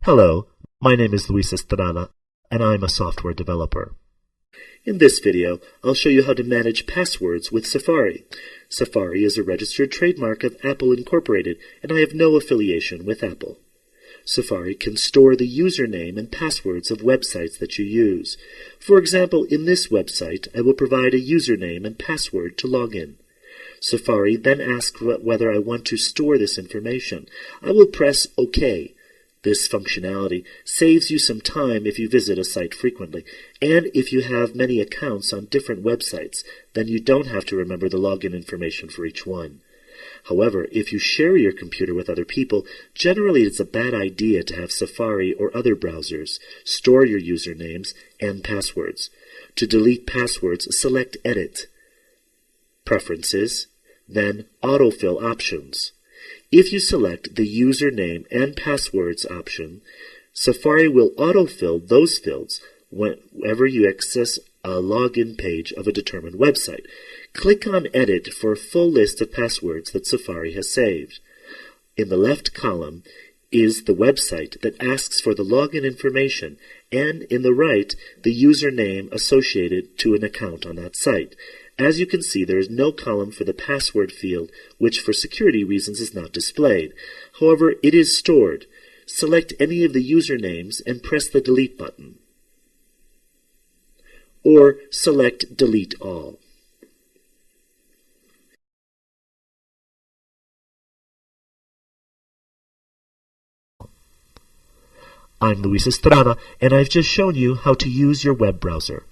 Hello, my name is Luis Estrada, and I'm a software developer. In this video, I'll show you how to manage passwords with Safari. Safari is a registered trademark of Apple Incorporated, and I have no affiliation with Apple. Safari can store the username and passwords of websites that you use. For example, in this website, I will provide a username and password to log in. Safari then asks whether I want to store this information. I will press OK. This functionality saves you some time if you visit a site frequently, and if you have many accounts on different websites, then you don't have to remember the login information for each one. However, if you share your computer with other people, generally it's a bad idea to have Safari or other browsers store your usernames and passwords. To delete passwords, select Edit, Preferences, then Autofill Options. If you select the username and passwords option, Safari will autofill those fields whenever you access a login page of a determined website. Click on Edit for a full list of passwords that Safari has saved. In the left column is the website that asks for the login information, and in the right, the username associated to an account on that site. As you can see, there is no column for the password field, which for security reasons is not displayed. However, it is stored. Select any of the usernames and press the Delete button. Or select Delete All. I'm Luis Estrada, and I've just shown you how to use your web browser.